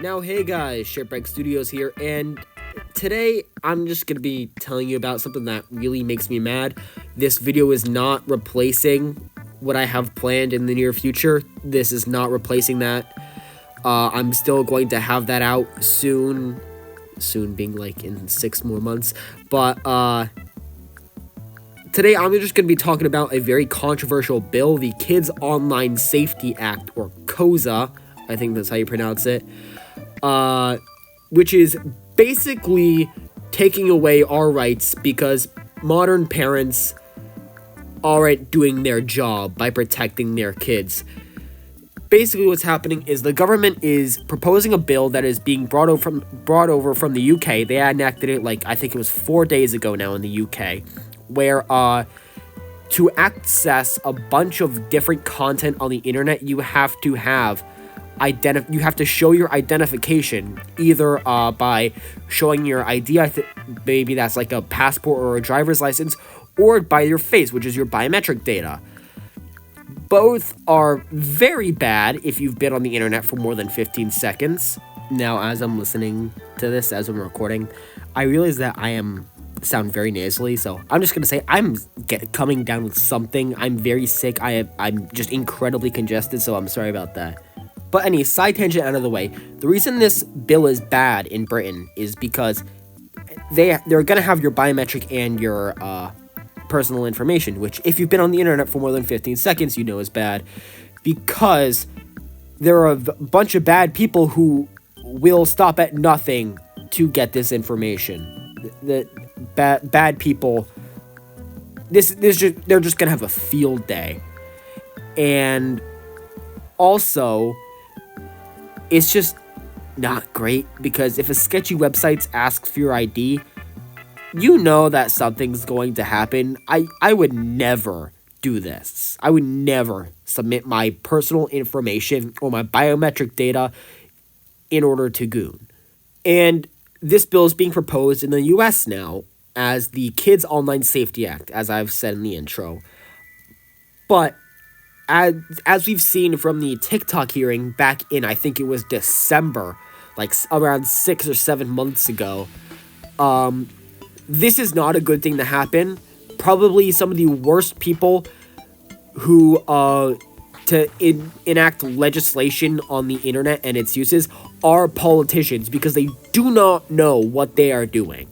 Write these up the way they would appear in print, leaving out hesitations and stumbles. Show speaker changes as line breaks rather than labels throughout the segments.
Now, hey guys, Shipwreck Studios here, and today I'm just going to be telling you about something that really makes me mad. This video is not replacing what I have planned in the near future. This is not replacing that. I'm still going to have that out soon being like in 6 more months, but today I'm just going to be talking about a very controversial bill, the Kids Online Safety Act, or KOSA, I think that's how you pronounce it. Which is basically taking away our rights because modern parents aren't doing their job by protecting their kids. Basically what's happening is the government is proposing a bill that is being brought over from the UK. They enacted it I think it was 4 days ago now in the UK, where to access a bunch of different content on the internet, you have to show your identification, either by showing your ID, maybe that's like a passport or a driver's license, or by your face, which is your biometric data. Both are very bad if you've been on the internet for more than 15 seconds. Now, as I'm listening to this, as I'm recording, I realize that I sound very nasally, so I'm just gonna say I'm coming down with something. I'm very sick. I'm just incredibly congested, so I'm sorry about that. But any side tangent out of the way, the reason this bill is bad in Britain is because they're going to have your biometric and your personal information, which if you've been on the internet for more than 15 seconds, you know is bad, because there are a bunch of bad people who will stop at nothing to get this information. The bad people, they're just going to have a field day. And also, it's just not great, because if a sketchy website asks for your ID, you know that something's going to happen. I would never do this. I would never submit my personal information or my biometric data in order to goon. And this bill is being proposed in the US now as the Kids Online Safety Act, as I've said in the intro. But as we've seen from the TikTok hearing back in, I think it was December, like around 6 or 7 months ago, this is not a good thing to happen. Probably some of the worst people who enact legislation on the internet and its uses are politicians, because they do not know what they are doing.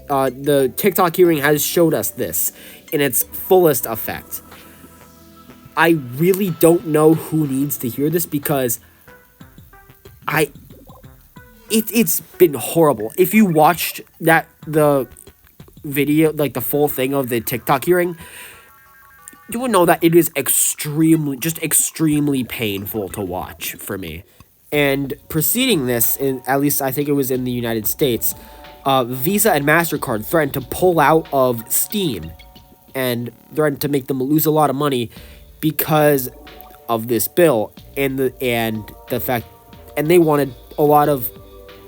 The TikTok hearing has showed us this in its fullest effect. I really don't know who needs to hear this, because it's been horrible. If you watched the video, like the full thing of the TikTok hearing, you would know that it is extremely painful to watch for me. And preceding this, at least I think it was in the United States, Visa and MasterCard threatened to pull out of Steam and threatened to make them lose a lot of money because of this bill and the fact, and they wanted a lot of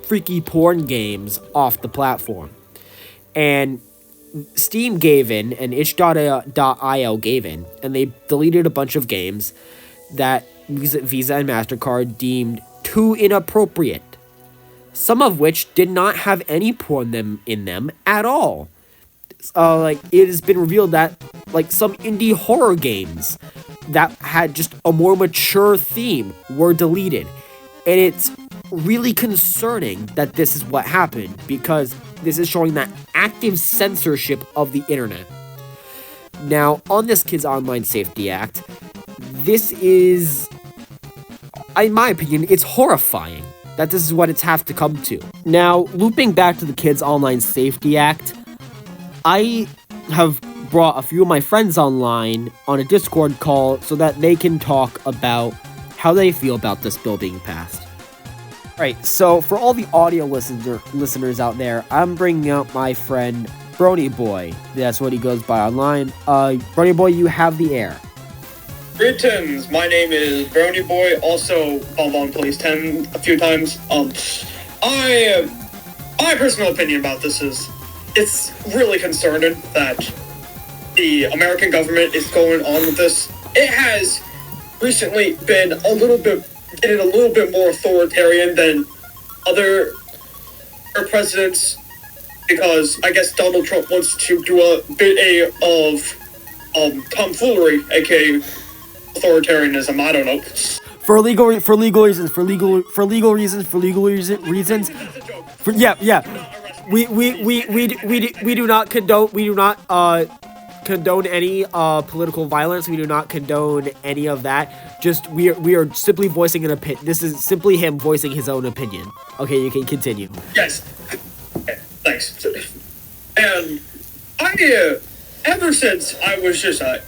freaky porn games off the platform. And Steam gave in, and itch.io gave in, and they deleted a bunch of games that Visa and MasterCard deemed too inappropriate, some of which did not have any porn in them at all. It has been revealed that some indie horror games that had just a more mature theme were deleted. And it's really concerning that this is what happened, because this is showing that active censorship of the internet. Now, on this Kids Online Safety Act, this is, in my opinion, it's horrifying that this is what it's have to come to. Now, looping back to the Kids Online Safety Act, I have brought a few of my friends online on a Discord call so that they can talk about how they feel about this bill being passed. Right, so for all the audio listeners out there, I'm bringing out my friend Brony Boy. That's what he goes by online. Brony Boy, you have the air.
Greetings, my name is Brony Boy, also Bonbon Police 10 a few times. My personal opinion about this is, it's really concerning that the American government is going on with this. It has recently been getting a little bit more authoritarian than other presidents, because I guess Donald Trump wants to do a bit of tomfoolery, aka authoritarianism. I don't know.
For legal reasons. We do not condone any political violence. We do not condone any of that. Just we are simply voicing an opinion. This is simply him voicing his own opinion. Okay, you can continue.
Yes. Okay, thanks. And ever since I was just a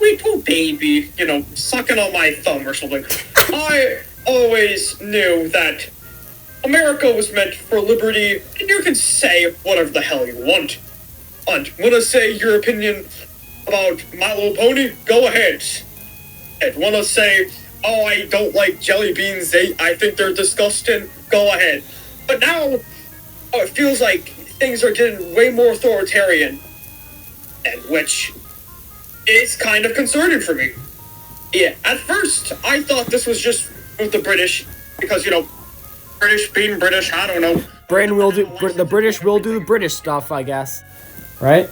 little baby, sucking on my thumb or something, I always knew that America was meant for liberty, and you can say whatever the hell you want. Want to say your opinion about My Little Pony? Go ahead. And want to say, oh, I don't like jelly beans, I think they're disgusting? Go ahead. But now, it feels like things are getting way more authoritarian, and which is kind of concerning for me. Yeah, at first, I thought this was just with the British, because, British being British, I don't know.
The British will do the British stuff, I guess. Right?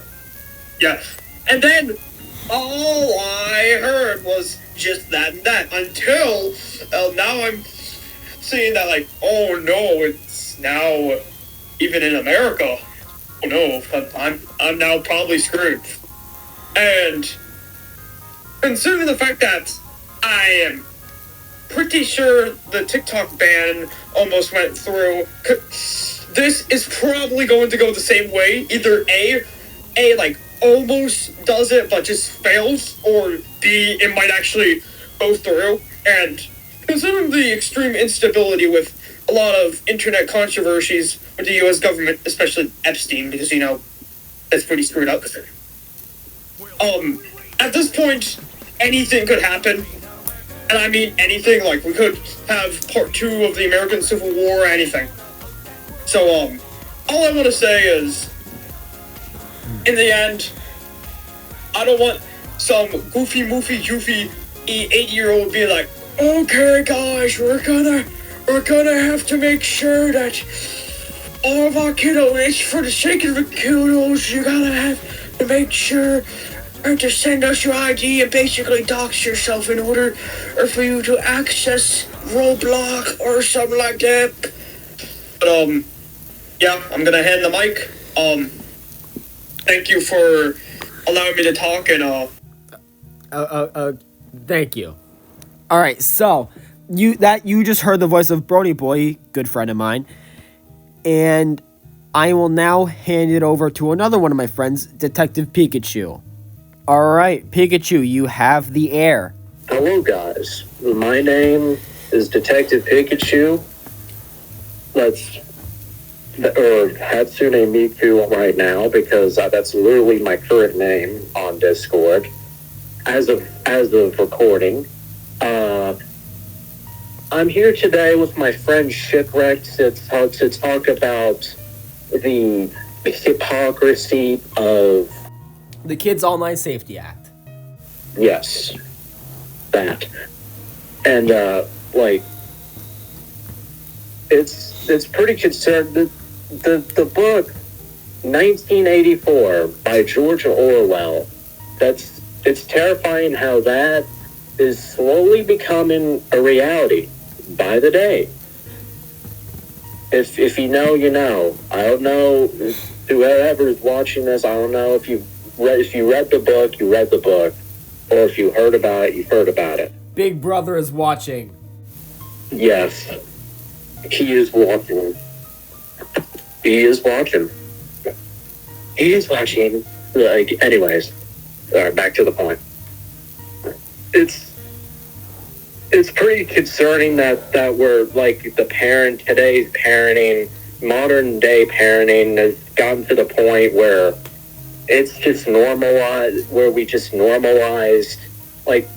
Yeah. And then, all I heard was just that and that, until now I'm seeing that, like, oh no, it's now even in America. Oh no, I'm now probably screwed. And considering the fact that I am pretty sure the TikTok ban almost went through, this is probably going to go the same way. Either A like almost does it but just fails, or B, it might actually go through. And considering the extreme instability with a lot of internet controversies with the U.S. government, especially Epstein, because that's pretty screwed up. At this point, anything could happen. And I mean anything, like we could have part 2 of the American Civil War or anything. So, all I want to say is, in the end, I don't want some goofy, moofy, joofy 80-year-old being like, okay guys, we're gonna have to make sure that all of our kiddos, for the sake of the kiddos, you gotta have to make sure to send us your ID and basically dox yourself in order for you to access Roblox or something like that. But, yeah, I'm gonna hand the mic. Thank you for allowing me to talk, and,
thank you. Alright, so, you just heard the voice of Brony Boy, good friend of mine, and I will now hand it over to another one of my friends, Detective Pikachu. Alright, Pikachu, you have the air.
Hello, guys. My name is Detective Pikachu. Or Hatsune Miku right now, because that's literally my current name on Discord. As of recording. I'm here today with my friend Shipwreck to talk about the hypocrisy of
the Kids Online Safety Act.
Yes. That. And, it's pretty concerned. The book 1984 by George Orwell, it's terrifying how that is slowly becoming a reality by the day. If you know, you know. I don't know whoever's watching this. I don't know if you read the book, you read the book, or if you heard about it, you heard about it.
Big Brother is watching.
Yes, he is watching. He is watching. Like, anyways, back to the point. It's pretty concerning that we're, like, today's parenting, modern day parenting has gotten to the point where it's just normalized, where we just normalized, like,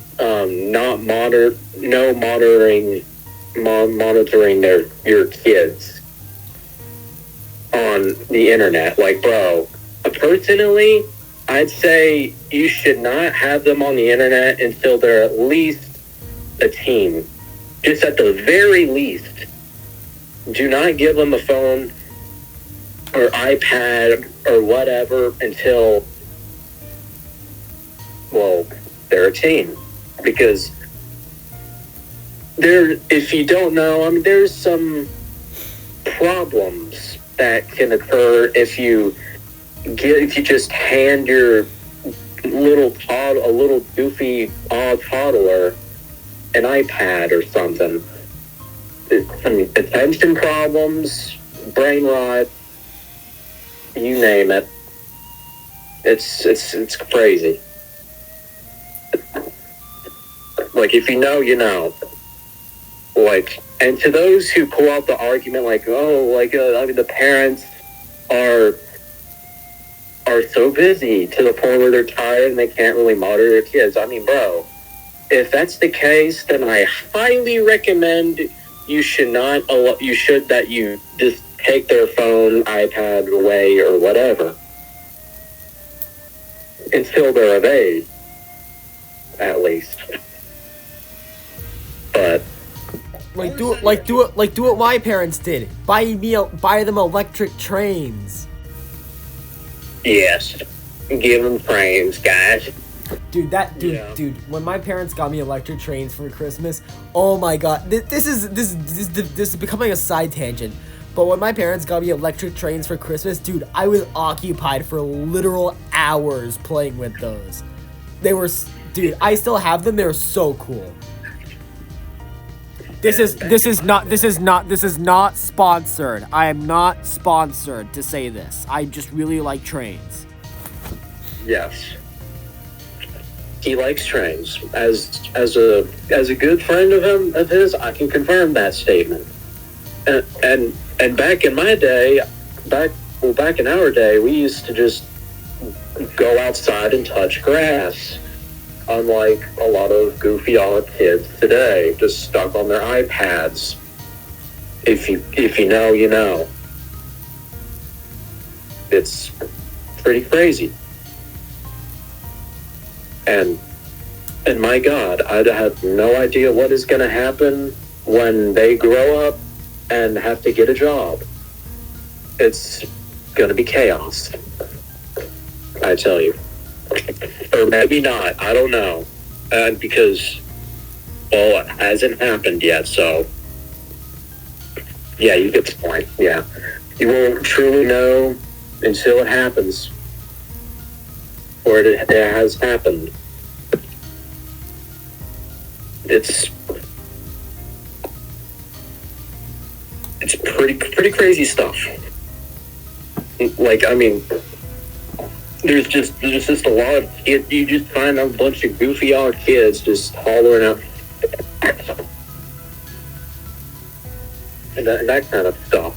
monitoring your kids on the internet. Like, bro, personally, I'd say you should not have them on the internet until they're at least a teen. Just at the very least. do not give them a phone or iPad or whatever until, well, they're a teen. Because if you don't know, I mean, there's some problems that can occur if you just hand your a little goofy toddler an iPad or something. Some attention problems, brain rot, you name it. It's crazy. Like, if you know, you know. Like, and to those who pull out the argument, like, oh, like, I mean, the parents are so busy to the point where they're tired and they can't really monitor their kids. I mean, bro, if that's the case, then I highly recommend you just take their phone, iPad away or whatever until they're of age, at least. But
do what my parents did. Buy them electric trains.
yes, give them frames, guys.
Dude, when my parents got me electric trains for Christmas, oh my god, this is becoming a side tangent. But when my parents got me electric trains for Christmas, dude, I was occupied for literal hours playing with those. Dude, I still have them. They're so cool. This is not sponsored. I am not sponsored to say this. I just really like trains.
Yes. He likes trains. As a good friend of his, I can confirm that statement. And back in my day, back in our day, we used to just go outside and touch grass. Unlike a lot of goofy odd kids today, just stuck on their iPads. If you know, you know. It's pretty crazy. And my God, I have no idea what is going to happen when they grow up and have to get a job. It's going to be chaos, I tell you. Or maybe not, I don't know. Because, well, it hasn't happened yet, so... Yeah, you get the point, yeah. You won't truly know until it happens. Or it has happened. It's pretty crazy stuff. Like, I mean, there's just a lot of kids. You just find a bunch of goofy odd kids just hollering out and that kind of stuff.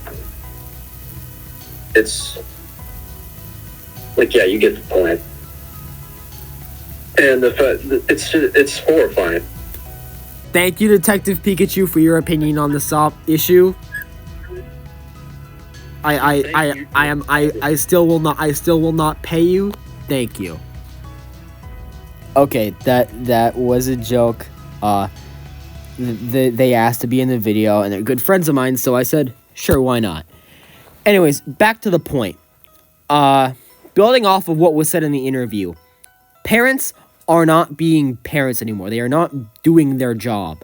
It's like, yeah, you get the point. And it's horrifying.
Thank you, Detective Pikachu, for your opinion on the issue. I still will not pay you. Thank you. Okay, that was a joke. They asked to be in the video, and they're good friends of mine, so I said, sure, why not? Anyways, back to the point. Building off of what was said in the interview, parents are not being parents anymore. They are not doing their job.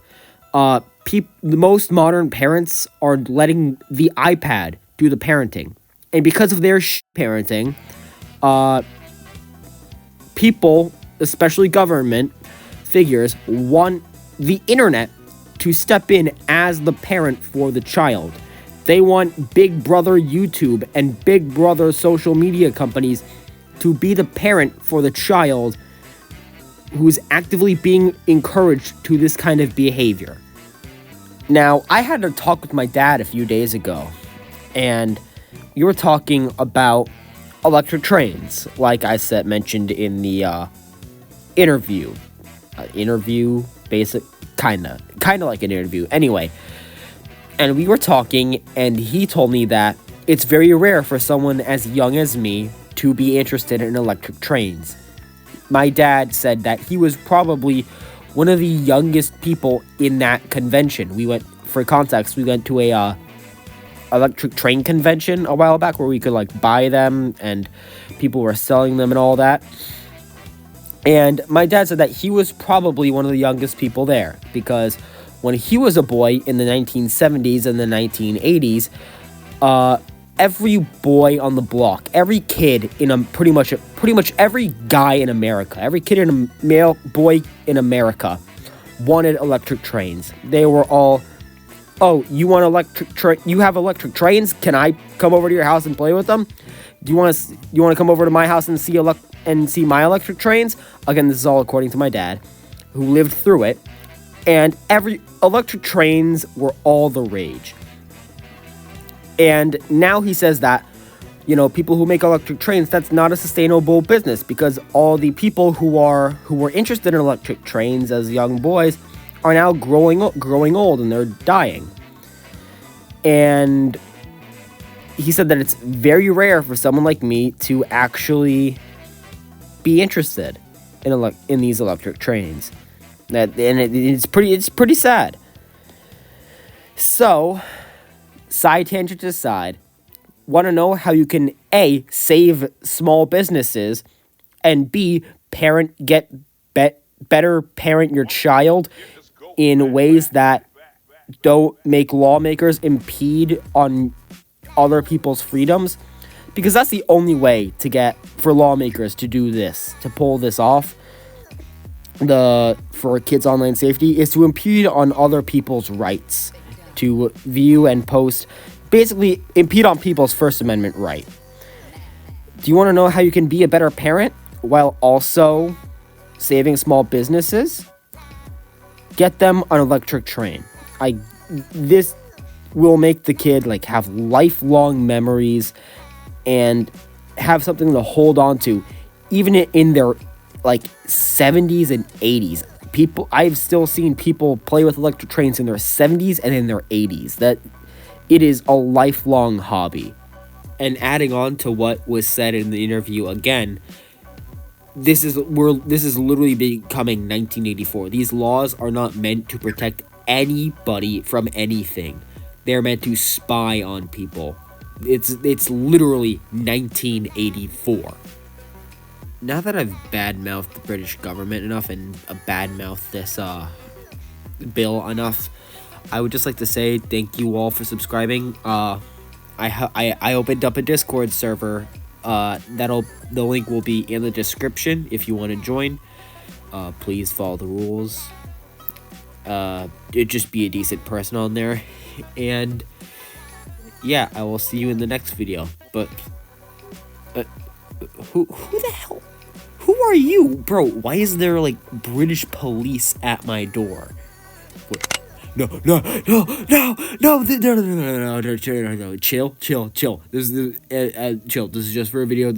The most modern parents are letting the iPad do the parenting. And because of their parenting, people, especially government figures, want the internet to step in as the parent for the child. They want Big Brother YouTube and Big Brother social media companies to be the parent for the child who's actively being encouraged to this kind of behavior. Now, I had a talk with my dad a few days ago, and we were talking about electric trains, like I said, mentioned in the interview. Kind of like an interview. Anyway, and we were talking, and he told me that it's very rare for someone as young as me to be interested in electric trains. My dad said that he was probably one of the youngest people in that convention. For context, we went to electric train convention a while back where we could like buy them and people were selling them and all that. And my dad said that he was probably one of the youngest people there because when he was a boy in the 1970s and the 1980s, every boy on the block, every kid in a pretty much every guy in America, every kid in a male boy in America wanted electric trains. They were all, "Oh, you want you have electric trains? Can I come over to your house and play with them? Do you want to come over to my house and see my electric trains?" Again, this is all according to my dad, who lived through it. And every electric trains were all the rage. And now he says that, people who make electric trains, that's not a sustainable business because all the people who were interested in electric trains as young boys are now growing old and they're dying. And he said that it's very rare for someone like me to actually be interested in these electric trains. It's pretty sad. So, side tangent aside, want to know how you can A, save small businesses, and B, better parent your child in ways that don't make lawmakers impede on other people's freedoms? Because that's the only way for lawmakers to do this, to pull this off, for kids' online safety, is to impede on other people's rights to view and post, basically impede on people's First Amendment right. Do you want to know how you can be a better parent while also saving small businesses? Get them an electric train. This will make the kid have lifelong memories and have something to hold on to, even in their 70s and 80s. I've still seen people play with electric trains in their 70s and in their 80s. That it is a lifelong hobby.
And adding on to what was said in the interview again, this is literally becoming 1984. These laws are not meant to protect anybody from anything. They're meant to spy on people. It's literally 1984. Now that I've badmouthed the British government enough and badmouthed this bill enough, I would just like to say thank you all for subscribing. I opened up a Discord server. The link will be in the description if you want to join. Please follow the rules. Just be a decent person on there, and yeah, I will see you in the next video. But who the hell? Who are you, bro? Why is there British police at my door? Wait. No, chill. This is chill. This is just for a video.